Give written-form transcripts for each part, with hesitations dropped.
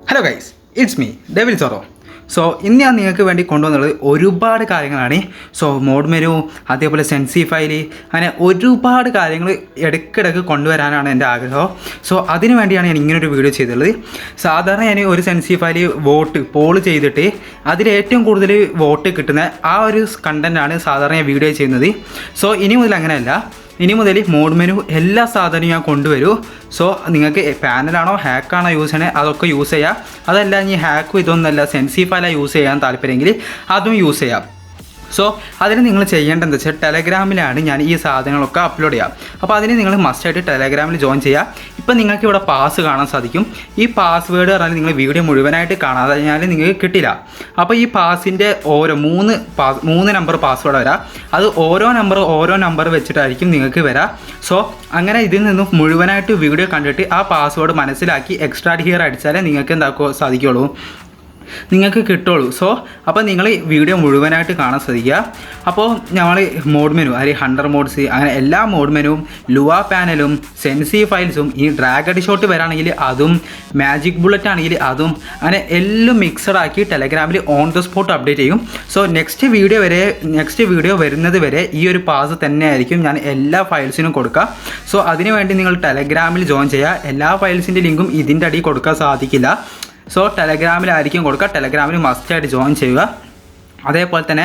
Hello guys, it's me Devil Zorro. So ഇന്ന് ഞാൻ നിങ്ങൾക്ക് വേണ്ടി കൊണ്ടുവന്നുള്ളത് ഒരുപാട് കാര്യങ്ങളാണ്. സോ മോഡ് മെനു, അതേപോലെ സെൻസി ഫയല്, അങ്ങനെ ഒരുപാട് കാര്യങ്ങൾ ഇടയ്ക്കിടയ്ക്ക് കൊണ്ടുവരാനാണ് എൻ്റെ ആഗ്രഹം. സോ അതിന് വേണ്ടിയാണ് ഞാൻ ഇങ്ങനൊരു വീഡിയോ ചെയ്തിട്ടുള്ളത്. സാധാരണ ഞാൻ ഒരു സെൻസി ഫയല് പോൾ ചെയ്തിട്ട് അതിൽ ഏറ്റവും കൂടുതൽ വോട്ട് കിട്ടുന്ന ആ ഒരു കണ്ടൻറ്റാണ് സാധാരണ ഞാൻ വീഡിയോ ചെയ്യുന്നത്. സോ ഇനി മുതൽ അങ്ങനെയല്ല. ഇനി മുതൽ മോഡ് മെനു എല്ലാ സാധനവും ഞാൻ കൊണ്ടുവരും. സോ നിങ്ങൾക്ക് പാനലാണോ ഹാക്കാണോ യൂസ് ചെയ്യണേ അതൊക്കെ യൂസ് ചെയ്യാം. അതല്ല ഇനി ഹാക്കും ഇതൊന്നുമല്ല സെൻസി ഫയലാണ് യൂസ് ചെയ്യാൻ താല്പര്യമെങ്കിൽ അതും യൂസ് ചെയ്യാം. സോ അതിന് നിങ്ങൾ ചെയ്യേണ്ടതെന്ന് വെച്ചാൽ ടെലഗ്രാമിലാണ് ഞാൻ ഈ സാധനങ്ങളൊക്കെ അപ്ലോഡ് ചെയ്യാം. അപ്പോൾ അതിന് നിങ്ങൾ മസ്റ്റായിട്ട് ടെലഗ്രാമിൽ ജോയിൻ ചെയ്യുക. ഇപ്പം നിങ്ങൾക്ക് ഇവിടെ പാസ് കാണാൻ സാധിക്കും. ഈ പാസ്വേഡ് പറഞ്ഞാൽ നിങ്ങൾ വീഡിയോ മുഴുവനായിട്ട് കാണാതെ കഴിഞ്ഞാൽ നിങ്ങൾക്ക് കിട്ടില്ല. അപ്പോൾ ഈ പാസിൻ്റെ മൂന്ന് നമ്പർ പാസ്വേഡ് വരാം. അത് ഓരോ നമ്പർ വെച്ചിട്ടായിരിക്കും നിങ്ങൾക്ക് വരാം. സോ അങ്ങനെ ഇതിൽ നിന്നും മുഴുവനായിട്ട് വീഡിയോ കണ്ടിട്ട് ആ പാസ്വേഡ് മനസ്സിലാക്കി എക്സ്ട്രാ ഹിയർ അടിച്ചാലേ നിങ്ങൾക്ക് സാധിക്കുള്ളൂ, നിങ്ങൾക്ക് കിട്ടുള്ളൂ. സോ അപ്പോൾ നിങ്ങൾ വീഡിയോ മുഴുവനായിട്ട് കാണാൻ ശ്രദ്ധിക്കുക. അപ്പോൾ നമ്മൾ മോഡ് മെനു അല്ലെങ്കിൽ 100 മോഡ്സ് അങ്ങനെ എല്ലാ മോഡ് മെനുവും ലുവ പാനലും സെൻസി ഫയൽസും ഈ ഡ്രാഗ് ഷോട്ട് വരാണെങ്കിൽ അതും മാജിക് ബുള്ളറ്റ് ആണെങ്കിൽ അതും അങ്ങനെ എല്ലാം മിക്സഡ് ആക്കി ടെലഗ്രാമിൽ ഓൺ ദ സ്പോട്ട് അപ്ഡേറ്റ് ചെയ്യും. സോ നെക്സ്റ്റ് വീഡിയോ വരുന്നത് വരെ ഈ ഒരു പാസ് തന്നെയായിരിക്കും ഞാൻ എല്ലാ ഫയൽസിനും കൊടുക്കുക. സോ അതിനുവേണ്ടി നിങ്ങൾ ടെലഗ്രാമിൽ ജോയിൻ ചെയ്യുക. എല്ലാ ഫയൽസിൻ്റെ ലിങ്കും ഇതിൻ്റെ അടിയിൽ കൊടുക്കാൻ സാധിക്കില്ല. സോ ടെലഗ്രാമിലായിരിക്കും കൊടുക്കുക. ടെലഗ്രാമിൽ മസ്റ്റായിട്ട് ജോയിൻ ചെയ്യുക. അതേപോലെ തന്നെ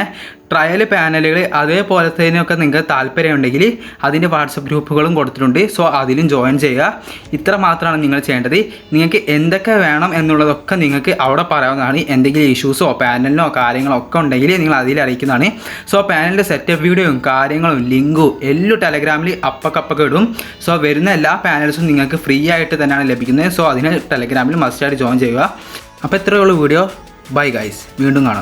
ട്രയൽ പാനലുകൾ അതേപോലെ തന്നെയൊക്കെ നിങ്ങൾക്ക് താല്പര്യമുണ്ടെങ്കിൽ അതിൻ്റെ വാട്സപ്പ് ഗ്രൂപ്പുകളും കൊടുത്തിട്ടുണ്ട്. സോ അതിലും ജോയിൻ ചെയ്യുക. ഇത്ര മാത്രമാണ് നിങ്ങൾ ചെയ്യേണ്ടത്. നിങ്ങൾക്ക് എന്തൊക്കെ വേണം എന്നുള്ളതൊക്കെ നിങ്ങൾക്ക് അവിടെ പറയാവുന്നതാണ്. എന്തെങ്കിലും ഇഷ്യൂസോ പാനലിനോ കാര്യങ്ങളോ ഒക്കെ ഉണ്ടെങ്കിൽ നിങ്ങൾ അതിൽ അറിയിക്കുന്നതാണ്. സോ പാനലിൻ്റെ സെറ്റപ്പ് വീഡിയോയും കാര്യങ്ങളും ലിങ്കും എല്ലാം ടെലഗ്രാമിൽ അപ്പക്കപ്പൊക്കെ ഇടും. സോ വരുന്ന എല്ലാ പാനൽസും നിങ്ങൾക്ക് ഫ്രീ ആയിട്ട് തന്നെയാണ് ലഭിക്കുന്നത്. സോ അതിന് ടെലഗ്രാമിൽ മസ്റ്റായിട്ട് ജോയിൻ ചെയ്യുക. അപ്പോൾ ഇത്രയേ ഉള്ളൂ വീഡിയോ. ബൈ ഗൈസ്, വീണ്ടും കാണാം.